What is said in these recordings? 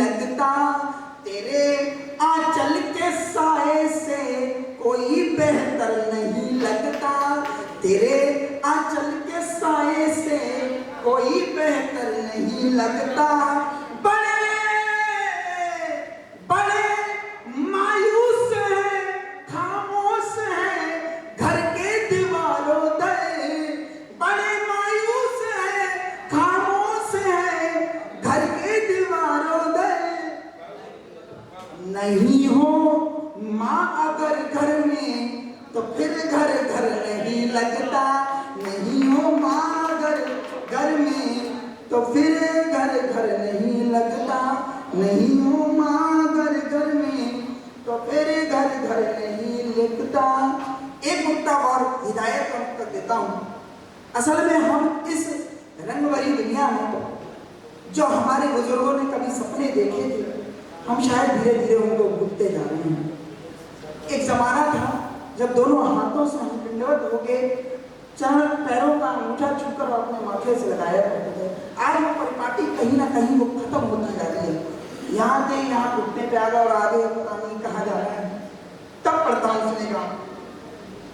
लगता, तेरे आंचल के साए से कोई बेहतर नहीं लगता, तेरे आंचल के साए से कोई बेहतर नहीं लगता। बड़े बड़े मायूस है, खामोश है घर के दीवारों दर, बड़े मायूस है, खामोश है घर के दीवारों दर। नहीं हो माँ अगर घर में तो फिर घर घर नहीं लगता, नहीं हो माँ अगर घर में तो फिर घर घर नहीं लगता, नहीं हो माँ अगर घर में तो फिर घर घर नहीं लगता। एक नुक्ता और हिदायत कर देता हूँ। असल में हम इस रंग भरी दुनिया में जो हमारे बुजुर्गों ने कभी सपने देखे थे, हम शायद धीरे धीरे उनको भूलते जा रहे हैं। एक जमाना था जब दोनों हाथों से हम दंडवत होके चरण पैरों का अंगूठा छूकर अपने माथे से लगाया करते थे। आज वो परिपाटी कहीं ना कहीं वो खत्म होती जा रही है। यहाँ से यहाँ घुटने पे आ गया और आगे पता नहीं कहाँ जा रहा है। तब पढ़ता हूँ सुनेगा,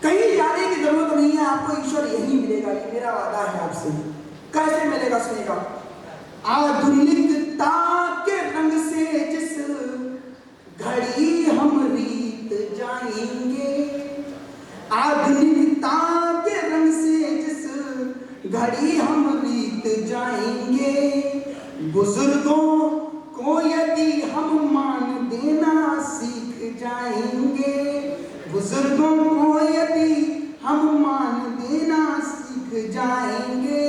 कहीं जाने की जरूरत नहीं है, आपको ईश्वर यही मिलेगा, ये मेरा वादा है आपसे। कैसे मिलेगा सुनेगा, आधुनिकता के रंग से जिस घड़ी हम रीत जाएंगे, आधुनिकता के रंग से जिस घड़ी हम रीत जाएंगे, बुजुर्गों को यदि हम मान देना सीख जाएंगे, बुजुर्गों को यदि हम मान देना सीख जाएंगे।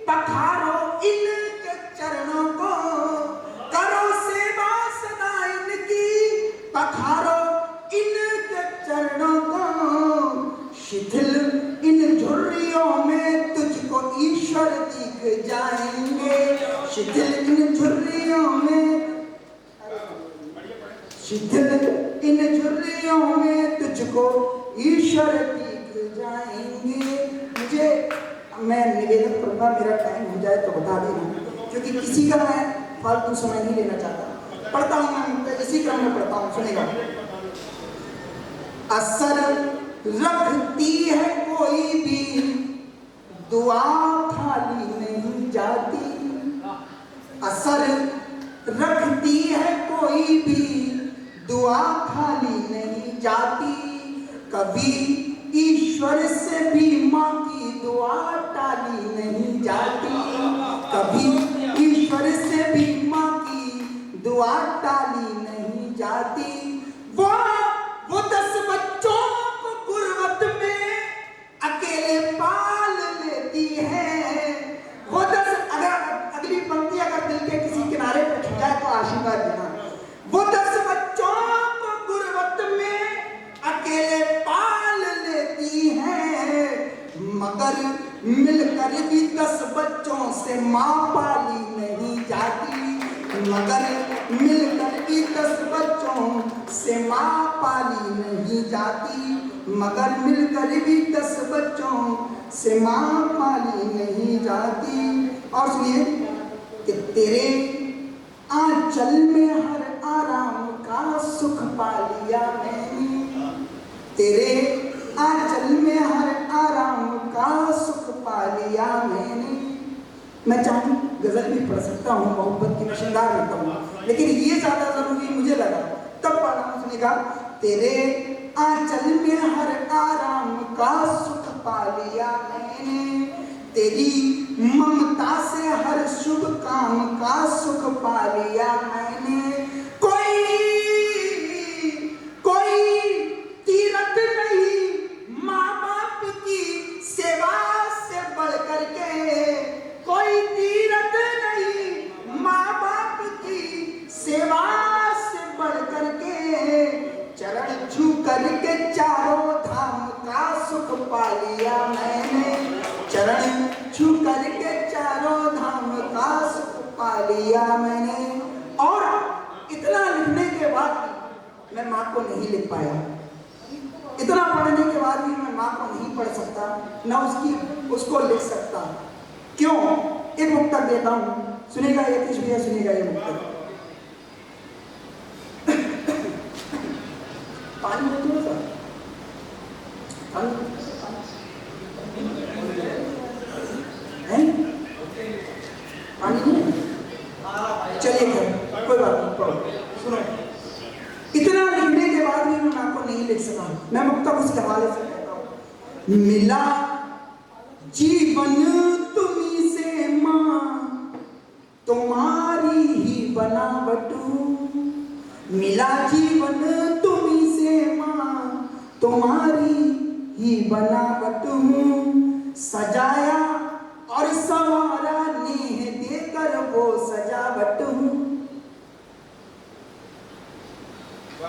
पखारो इनके चरणों को, करो सेवा सदा इनकी, पखारो इनके चरणों को, शिथिल इन झुर्रियों में तुझको ईश्वर दिख जाएंगे, शिथिल इन झुर्रियों में, शिथिल इन झुर्रियों में तुझको ईश्वर दिख जाएंगे। मुझे मैं निवेदन करूंगा, मेरा टाइम हो जाए तो बता देना, क्योंकि किसी का मैं फालतू समय नहीं लेना चाहता। पढ़ता हूँ मैं, इसी क्रम में पढ़ता हूँ, सुनेगा। असर रखती है कोई भी दुआ खाली नहीं जाती, असर रखती है कोई भी दुआ खाली नहीं जाती, कभी ईश्वर से भी माँ की दुआ टाली नहीं जाती, कभी ईश्वर से भी माँ की दुआ टाली नहीं जाती। वो 10 बच्चों को गुर्बत में अकेले पाल लेती है, वो 10, अगर अगली पंक्ति अगर दिल के किसी किनारे पर छू जाए तो आशीर्वाद देना। वो 10 बच्चों को गुर्बत में अकेले पाल लेती है, मगर मिलकर भी 10 बच्चों से माँ पाली नहीं जाती, मगर मिलकर भी 10 बच्चों से माँ पाली नहीं जाती, मगर मिलकर भी 10 बच्चों से माँ पाली नहीं जाती। और सुनिए कि तेरे आंचल में हर आराम का सुख पा लिया मैंने, तेरे आंचल में हर आराम का सुख पा लिया मैंने। मैं चाहूँ गजल भी पढ़ सकता हूँ, मोहब्बत की नशेदार रहता हूँ, लेकिन ये ज्यादा जरूरी मुझे लगा, तब पढ़ा हूँ। सुनेगा, तेरे आंचल में हर आराम का सुख पा लिया मैंने, तेरी ममता से हर शुभ काम का सुख पा लिया मैंने। कोई तीरथ नहीं माँ बाप की सेवा से बढ़ करके, कोई तीरथ नहीं माँ बाप की सेवा से बढ़ करके, चरण छू करके चारों धाम का सुख पा लिया मैंने, चरण छू करके चारों धाम का सुख पा लिया मैंने। और इतना लिखने के बाद मैं माँ को नहीं लिख पाया। इतना पढ़ने के बाद भी मैं माँ को नहीं पढ़ सकता, ना उसको लिख सकता। क्यों? एक मुक्तक देता हूँ, सुनेगा यतीश भैया, सुनेगा ये मुक्तक। पानी दो थोड़ा सा, पानी नहीं, चलिए खैर कोई बात नहीं, सुनो। इतना लिखने के बाद भी मैं आपको नहीं लिख सका। मैं मुक्तक उसके हवाले से कहता हूँ। मिला जीवन तुम्ही से माँ, तुम्हारी ही बनावट हूँ। मिला जीवन तुम्ही से माँ, तुम्हारी ही बनावट हूँ। सजाया और संवारा नेह देकर वो सजावट हूँ।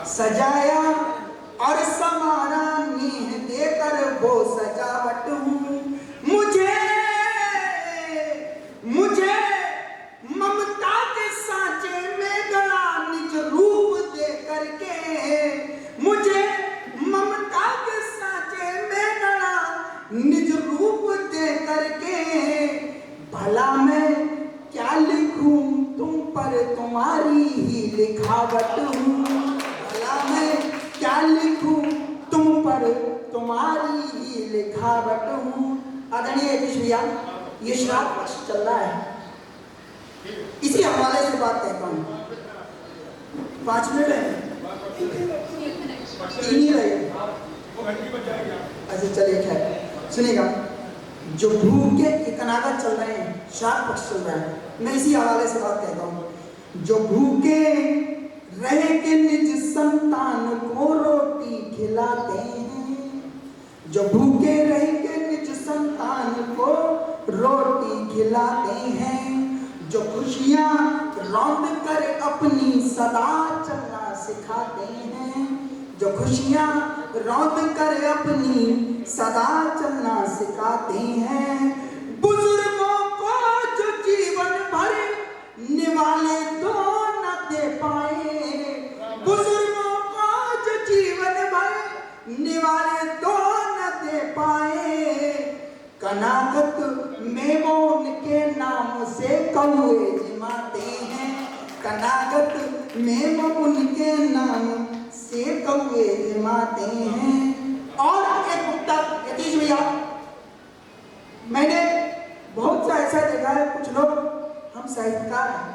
सजाया और संवारा नेह देकर वो सजावट हूँ। मुझे ममता के सांचे में गड़ा निज रूप दे करके, मुझे ममता के सांचे में गड़ा निज रूप दे करके। भला मैं क्या लिखूं तुम पर तुम्हारी ही लिखावट हूँ। भला मैं क्या लिखूं तुम पर तुम्हारी ही लिखावट हूँ। आदरणीय यतीश भैया, ये श्राद्ध पक्ष चल रहा है, इसी हवाले से बात कहता हूँ। 5 मिनट है, 3 ही रहे। अच्छा चलिए खैर, सुनिएगा। जो भूखे एकनागत चल रहे हैं, श्राद्ध पक्ष चल रहा है, मैं इसी हवाले से बात कहता हूँ। जो भूखे रह के निज संतान को रोटी खिलाते हैं, जो भूखे रह के निज संतान को रोटी खिलाते हैं। जो खुशियाँ रौंद कर अपनी सदा चलना सिखाते हैं, जो खुशियाँ रौंद कर अपनी सदा चलना सिखाते हैं। बुजुर्गों को जो जीवन भर निवाले तो न दे पाए, बुजुर्गों को जो जीवन भर निवाले तो न दे पाए। कनागत में वो उनके नाम से कौए जिमाते हैं, कनागत में वो उनके नाम से कौए जिमाते हैं। और एक मुक्तक यतीश भैया, मैंने बहुत सा ऐसा देखा है, कुछ लोग हम साहित्यकार हैं,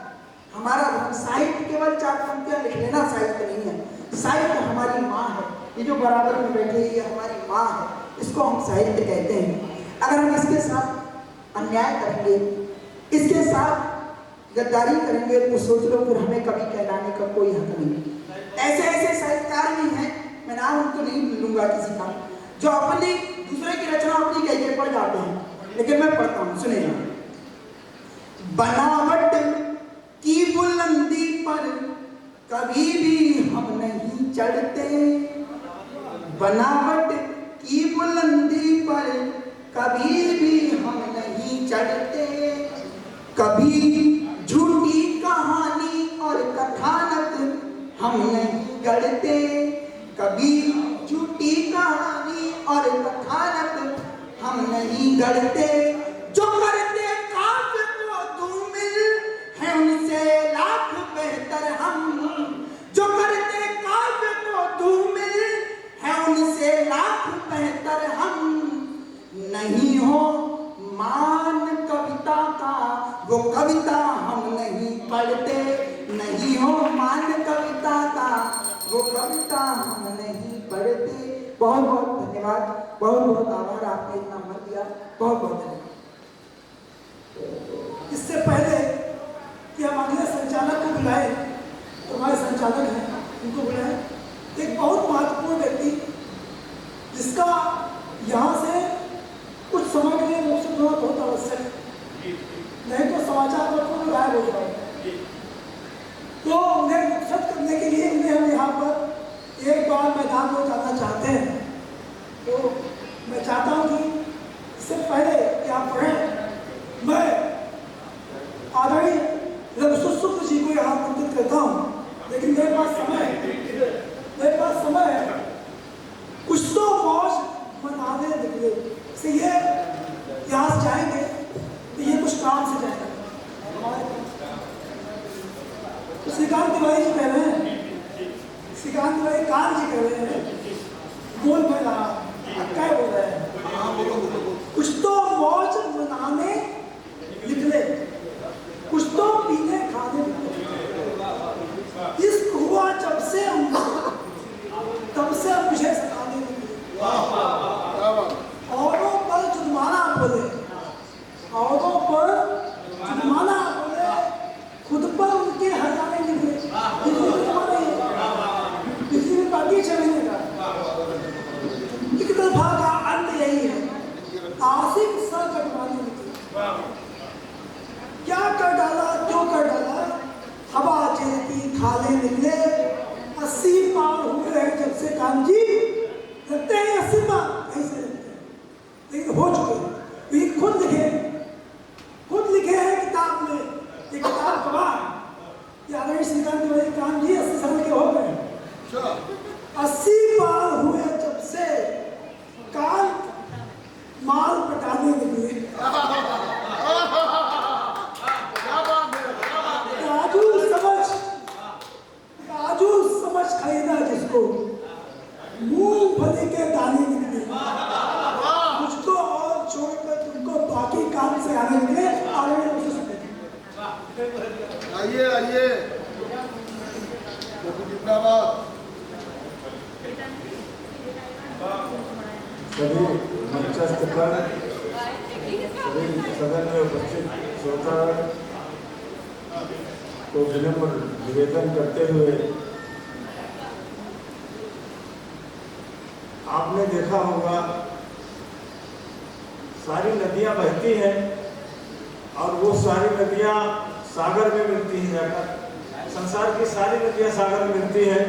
हमारा धर्म साहित्य केवल 4 पंक्तियां लिख लेना साहित्य नहीं है। साहित्य हमारी माँ है, ये जो बराबर में बैठे ये हमारी माँ है, इसको हम साहित्य कहते हैं। अगर हम इसके साथ अन्याय करेंगे, इसके साथ गद्दारी करेंगे, तो सोच लो फिर हमें कभी कहलाने का कोई हक नहीं। ऐसे ऐसे साहित्यकार भी हैं, मैं नाम उनको नहीं लूंगा किसी का, जो अपनी दूसरे की रचना अपनी कह के पढ़ जाते हैं, लेकिन मैं पढ़ता हूँ, सुनेगा। बनावट की बुलंदी पर कभी भी हम नहीं चढ़ते, बनावट की बुलंदी पर कभी भी हम नहीं चढ़ते। कभी झूठी कहानी और कथानक हम नहीं गढ़ते, कभी झूठी कहानी और कथानक हम नहीं गढ़ते। जो करते काव्य को धूमिल है उनसे लाख बेहतर हम, जो करते काव्य को धूमिल है उनसे लाख बेहतर हम। नहीं हो मान कविता का वो कविता हम नहीं पढ़ते, नहीं हो मान कविता का वो कविता हम नहीं पढ़ते। बहुत बहुत धन्यवाद, बहुत बहुत आभार, आपने इतना मत दिया, बहुत बहुत धन्यवाद। इससे पहले कि हम अगले संचालक को बुलाए, तो हमारे संचालक हैं उनको बुलाए, एक बहुत महत्वपूर्ण व्यक्ति जिसका यहाँ से कुछ समय के लिए मोक्ष होना बहुत आवश्यक है, नहीं तो समाचार पत्रों में गायब हो जाएगा। तो उन्हें मुक्त करने के लिए उन्हें हम यहाँ पर एक बार मैदान में जाना चाहते हैं। तो मैं चाहता हूँ कि इससे पहले कि आप पढ़ें, मैं आदरणीय रघुशुक्ल जी को यहाँ आमंत्रित करता हूँ, लेकिन मेरे पास समय है, कुछ तो इतिहास जाएंगे तो ये कुछ काम से जाएगा। तो श्रीकांत तिवारी जी कह रहे हैं, श्रीकांत तिवारी कान जी कह रहे हैं, बोल में रहा क्या बोल रहे हैं, कुछ तो मौज मनाने निकले, कुछ तो पीने खाने निकले। इश्क हुआ जब से तब से मुझे सताने निकले। औरों पर जुर्माना बोले, औरों पर जुर्माना बोले, खुद पर उनके हटाने निकले। बिजली में बाकी चलने का एक तरफा का अंत यही है, आसिफ सर कटवाने निकले। क्या कर डाला, क्यों कर डाला, हवा चलती खाले निकले। 80 पार हुए हैं जब से काम जी, लगते हैं 80 पार ऐसे लगते हैं, लेकिन हो चुके। ये खुद लिखे हैं किताब में, ये किताब कबार या अगर श्रीकांत तिवारी काम जी 80 साल के हो गए। 80 पार हुए जब से काल माल पटाने निकले। काजू समझ खरीदा जिसको, मूंगफली के दाने निकले। मुझको और छोड़कर तुमको बाकी काम से आने निकले। आइए जिंदाबाद। सभी मंचस्थ पर सभी सदन में उपस्थित श्रोता को विनम्र निवेदन करते हुए, आपने देखा होगा सारी नदियां बहती हैं और वो सारी नदियां सागर में मिलती हैं जाकर। संसार की सारी नदियां सागर में मिलती हैं।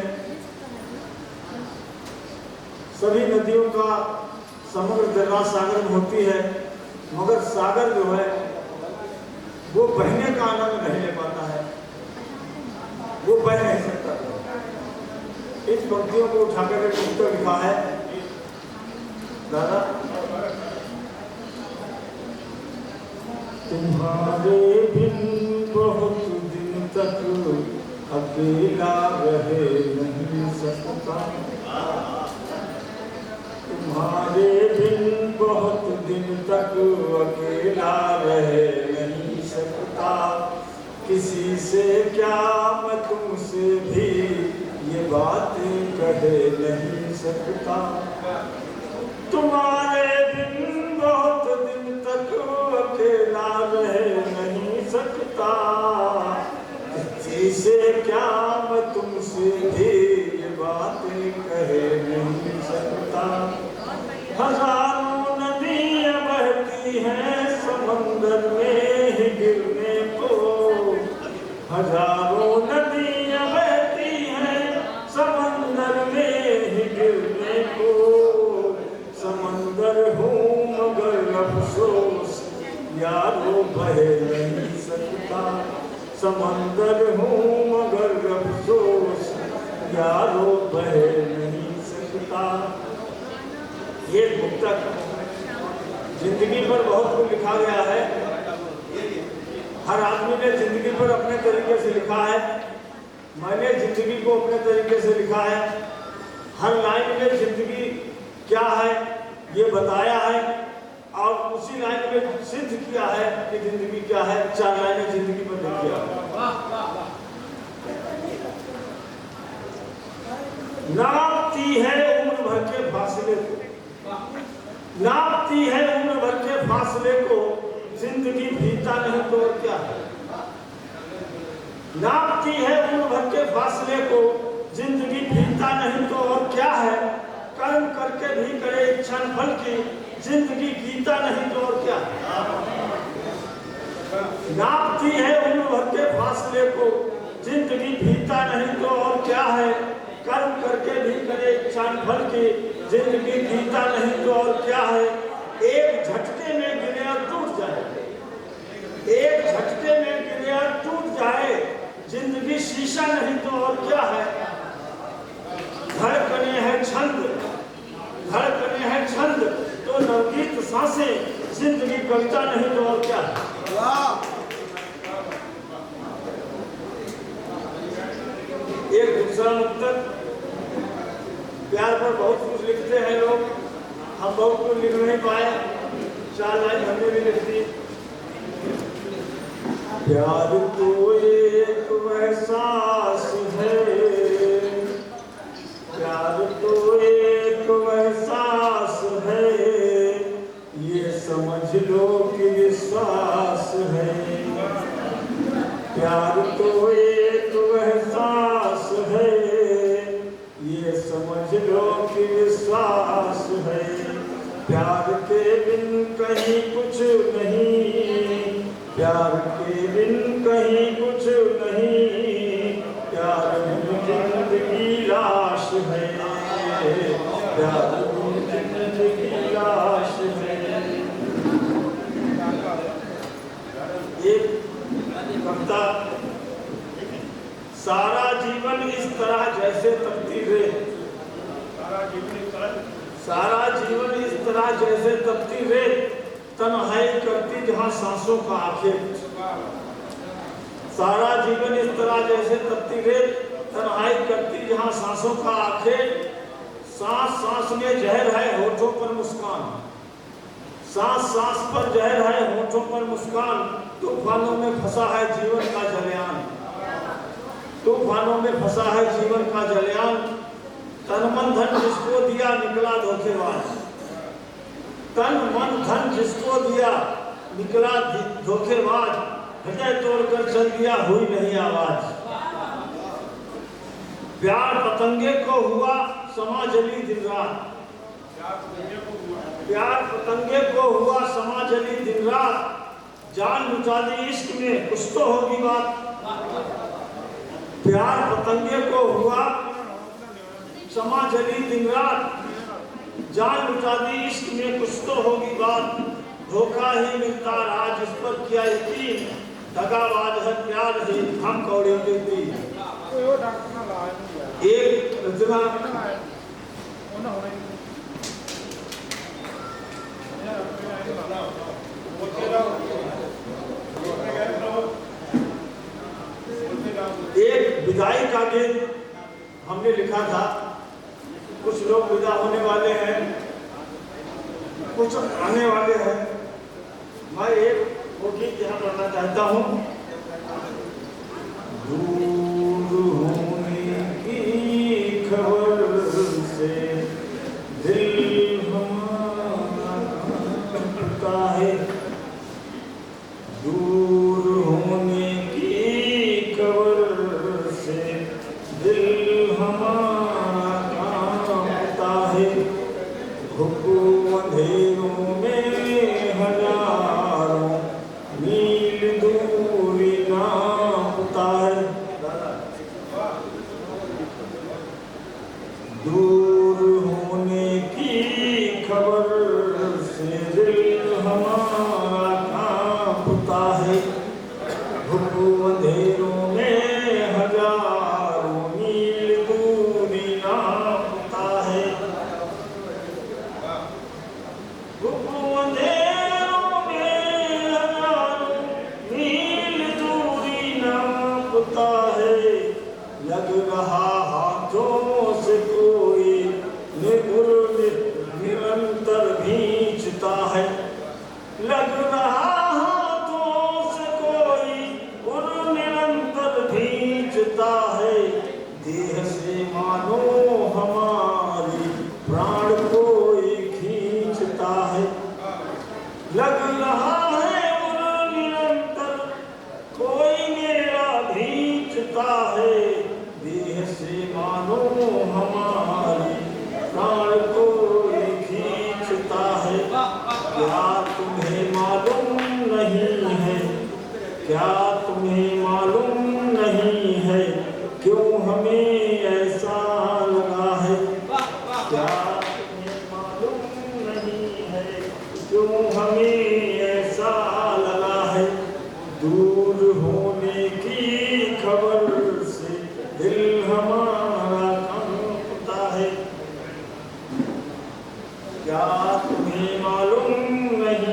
सभी नदियों का समग्र दरगाह सागर में होती है, मगर सागर जो है वो बहने का आनंद नहीं ले पाता है, वो बह नहीं सकता। इस पंक्तियों को उठाकर एक पुस्तक लिखा है दादा, तुम्हारे बिन बहुत दिन तक अकेला रहे नहीं सकता, तुम्हारे बिन बहुत दिन तक अकेला रहे नहीं सकता। किसी से क्या मैं तुमसे भी ये बातें कहे नहीं सकता। तुम्हारे बिन बहुत दिन तक अकेला रहे नहीं सकता। किसी से क्या मैं तुमसे भी ये बातें कहे नहीं सकता। हजारों नदियां बहती हैं समंदर में ही गिरने को, हजारों नदियां बहती हैं समंदर में ही गिरने को। समंदर हूँ मगर अफसोस यारो बह नहीं सकता। समंदर हूँ मगर अफसोस यारो बह नहीं सकता। ये पुस्तक जिंदगी पर बहुत कुछ लिखा गया है। हर आदमी ने जिंदगी पर अपने तरीके से लिखा है। मैंने जिंदगी को अपने तरीके से लिखा है। हर लाइन में जिंदगी क्या है ये बताया है और उसी लाइन में सिद्ध किया है कि जिंदगी क्या है। 4 लाइनें जिंदगी पर लिख दिया है। नापती है उम्र भर के फासले को, नापती है उम्र भर के फासले को, जिंदगी बीता नहीं तो और क्या है। नापती है उम्र भर के फासले को, जिंदगी बीता नहीं तो और क्या है। कर्म करके भी करे इच्छा फल की, जिंदगी गीता नहीं तो और क्या है। नापती है उम्र भर के फासले को, जिंदगी बीता नहीं तो और क्या है। कर्म करके भी करे इच्छा फल की, जिंदगी गीता नहीं तो और क्या है। एक झटके में गिरे और टूट जाए, एक झटके में गिरे और टूट जाए, जिंदगी शीशा नहीं तो और क्या है। धड़कने हैं छंद, धड़कने हैं छंद तो नवगीत सांसें जिंदगी कविता नहीं तो और क्या। वाह। एक दूसरा उत्तर, प्यार पर बहुत कुछ लिखते हैं लोग, हम बहुत कुछ लिख नहीं पाए, 4 लाइन हमने भी लिख दी। प्यार तो एक एहसास है, प्यार तो एक एहसास है, ये समझ लो कि विश्वास है। प्यार तो एक एहसास है, ये समझ लो कि विश्वास है। प्यार के बिन कहीं कुछ नहीं, प्यार के बिन कहीं कुछ नहीं, प्यार बिन जिंदगी लाश है, प्यार बिन जिंदगी लाश है। एक कविता, सारा जीवन इस तरह जैसे तपती रेत, सारा जीवन इस तरह जैसे तपती रेत, तन्हाई करती जहां सांसों का आखेट। सारा जीवन इस तरह जैसे तपती रेत, तन्हाई करती जहां सांसों का आखेट। सांस सांस में जहर है, होठों पर मुस्कान, सांस सांस पर जहर है, होठों पर मुस्कान। तूफानों में फंसा है जीवन का जलयान, तूफानों में फंसा है जीवन का जलयान। तन मन धन जिसको दिया निकला धोखेबाज, तन मन धन जिसको दिया निकला धोखेबाज। हृदय तोड़कर चल दिया, हुई नहीं आवाज। प्यार पतंगे को हुआ, समा जली दिन रात, प्यार पतंगे को हुआ, समा जली दिन रात। जान लुटा दी इश्क में, कुछ तो होगी बात। प्यार पतंगे को हुआ, समा जली दिन रात। जान लुटा दी इश्क में, कुछ तो होगी बात। धोखा ही मिलता रहा जिस पर किया यकीन, दगाबाज है प्यार ही हम कौड़े देती। एक रचना एक विदाई का गीत हमने लिखा था। कुछ लोग विदा होने वाले हैं, कुछ आने वाले हैं। मैं एक वो गीत यहाँ पढ़ना चाहता हूँ। दूर होने की खबर से दिल हमारा कांपता है, दूर होने की खबर से दिल हमारा कांपता है। घुटू अंधेरों में हजारों मील दूरी नापता है, दूर होने की खबर से दिल हमारा कांपता है। घुटू अंधेरों में हजारों मील दूरी नापता है, घुटू अंधेरों में हजारों मील दूरी नापता है। लग रहा हाथों से कोई निरंतर खींचता है, लग रहा हाथों से कोई निरंतर खींचता है। देह से मानो हमारी प्राण कोई खींचता है, लग रहा है निरंतर कोई मेरा खींचता है। देह से मानो हमारी प्राण कोई खींचता है। क्या तुम्हें मालूम नहीं है, क्या तुम्हें मालूम नहीं है, क्यों हमें ऐसा लगा है। क्या तुम्हें मालूम नहीं है, क्यों हमें ऐसा लगा है। दूर होने की खबर से दिल हमारा कांपता है। क्या तुम्हें मालूम नहीं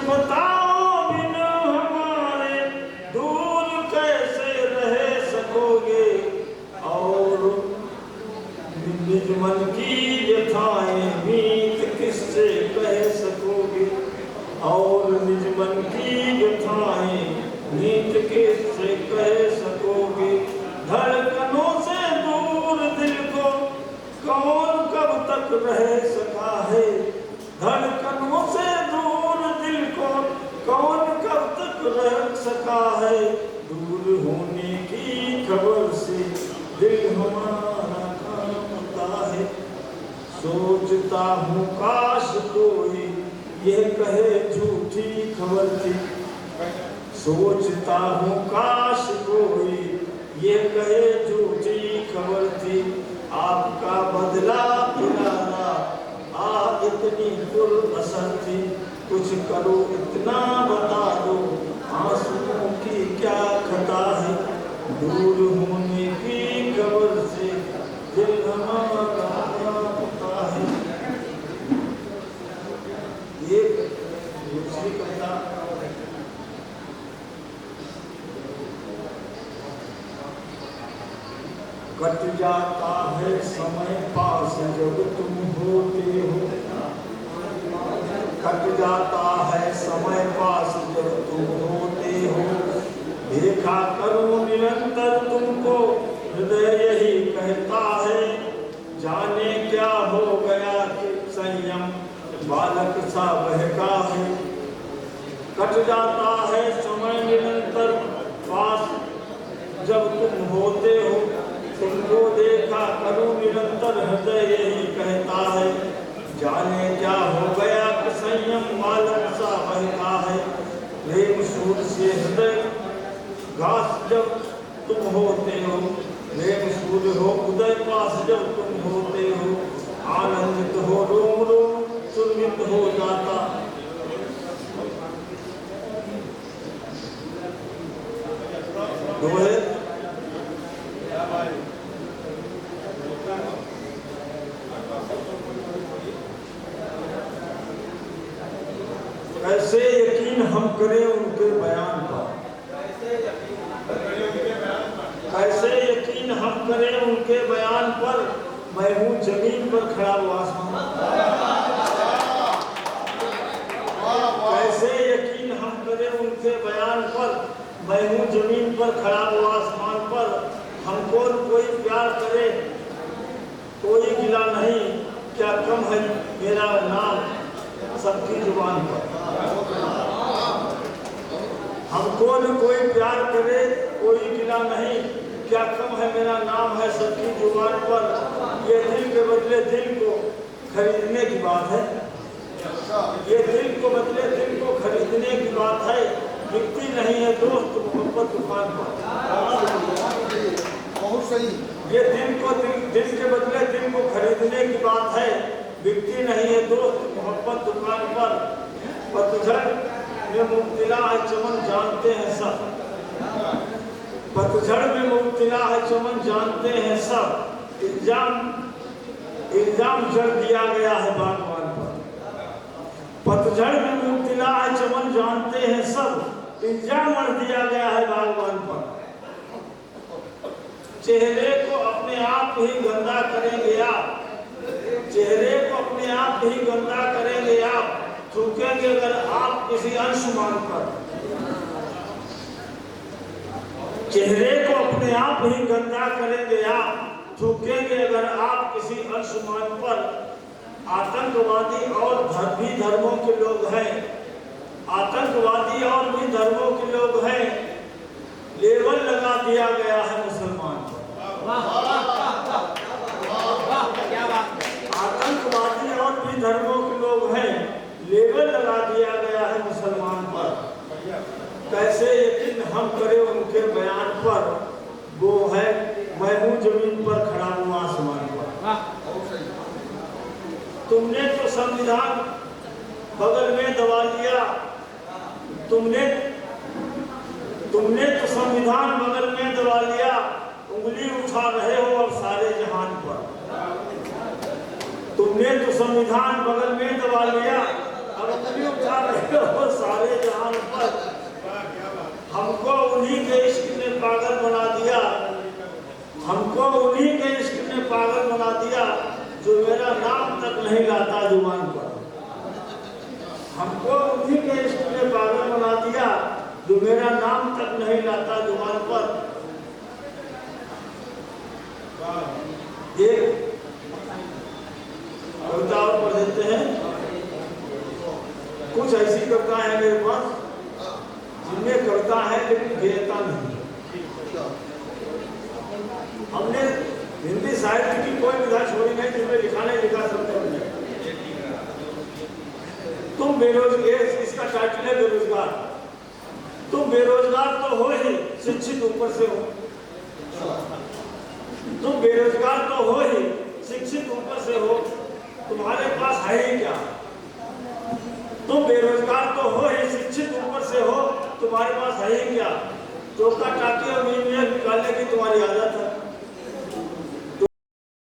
बताओ बिन हमारे दूर कैसे रह सकोगे, और निज मन की व्यथाएं मीत किससे कह सकोगे, और निज मन की व्यथाएं मीत किससे कह सकोगे। धड़कनों से दूर दिल को कौन कब तक रह सका है, धड़कनों से दूर दिल को कौन कब तक रह सका है, दूर होने की खबर से दिल हमारा कांपता है। सोचता हूँ काश कोई यह कहे झूठी खबर थी, सोचता हूँ काश कोई ये कहे झूठी खबर थी, आपका बदला इरादा इतनी पुरअसर थी, कुछ करो इतना बता दो आंसुओं की क्या खता है, दूर होने की खबर से दिल हमारा कांपता है। ये दूसरी कविता कट जाता है समय पास जब तुम होते हो, कट जाता है समय पास जब तुम होते हो, देखा करूं निरंतर तुमको हृदय यही कहता है, जाने क्या हो गया कि संयम बालक सा बहका है। कट जाता है समय निरंतर पास जब तुम होते हो, तुमको देखा करूं निरंतर हृदय यही कहता है, जाने क्या हो गया कि संयम बालक सा बहका है। प्रेम सूर से हृदय घास जब तुम होते हो, प्रेम सूर्य हो उदय पास जब तुम होते हो, आनंदित हो रोम रोम सुरभित हो जाता। दोहे कैसे यकीन हम करें उनके बयान पर, कैसे यकीन हम करें उनके बयान पर, मैं हूँ जमीन पर खड़ा हुआ आसमान। कैसे यकीन हम करें उनके बयान पर, मैं हूँ जमीन पर खड़ा हुआ आसमान पर, हमको कोई प्यार करे कोई गिला नहीं, क्या कम है मेरा नाम सबकी जुबान पर। हमको न कोई प्यार करे कोई गिला नहीं, क्या कम है मेरा नाम है सबकी जुबान पर। ये दिल के बदले दिल को खरीदने की बात है, ये दिल को बदले दिल को खरीदने की बात है, बिकती नहीं है दोस्त मोहब्बत दुकान पर। बहुत सही। ये दिल के बदले दिल को खरीदने की बात है, बिकती नहीं है दोस्त मोहब्बत दुकान पर। पतझड़ में मुब्तला है चमन जानते हैं सब, पतझड़ में मुब्तला है चमन जानते हैं सब, इल्जाम जड़ दिया गया है बागवान पर। पतझड़ में मुब्तला है चमन जानते हैं सब, इल्जाम जड़ दिया गया है बागवान पर। चेहरे को अपने आप ही गंदा करेंगे आप, चेहरे को अपने आप ही गंदा करेंगे आप, थूकेंगे अगर आप किसी अंशुमान पर। चेहरे को अपने आप ही गंदा करेंगे आप, थूकेंगे अगर आप किसी अंशुमान पर। आतंकवादी और भी धर्मों के लोग हैं, आतंकवादी और भी धर्मों के लोग हैं, लेबल लगा दिया गया है मुसलमान पर। आतंकवादी और भी धर्मों के लोग हैं, लेबल लगा दिया गया है मुसलमान पर। कैसे यकीन हम करें उनके बयान पर, वो है मैं हूँ जमीन पर खड़ा हूँ आसमान पर। तुमने तो संविधान बगल में दबा लिया, तुमने तो संविधान बगल में दबा लिया, उंगली उठा रहे हो अब सारे जहान पर। तुमने तो संविधान बगल में दबा लिया, अब उंगली लुटा रहे हो सारे जहान पर। हमको उन्हीं के इश्क ने पागल बना दिया, हमको उन्हीं के इश्क ने पागल बना दिया जो मेरा नाम तक नहीं लाता जुबान पर। हमको उन्हीं के इश्क ने पागल बना दिया जो मेरा नाम तक नहीं लाता जुबान पर। एक कविता और पढ़ देते हैं। कुछ ऐसी कविता है मेरे पास जिनमें कविता है लेकिन गेयता नहीं। हमने हिंदी साहित्य की कोई विधा छोड़ी नहीं जिसमें लिखा नहीं लिखा सकते। तुम बेरोजगार, इसका टाइटल है बेरोजगार। तुम बेरोजगार तो हो ही, शिक्षित ऊपर से हो। तुम बेरोजगार तो हो ही, शिक्षित ऊपर से हो, तुम्हारे पास है ही क्या? तुम बेरोजगार तो हो ही, शिक्षित ऊपर से हो, तुम्हारे पास है ही क्या? चौका टाकी और मीम निकालने की तुम्हारी आदत है।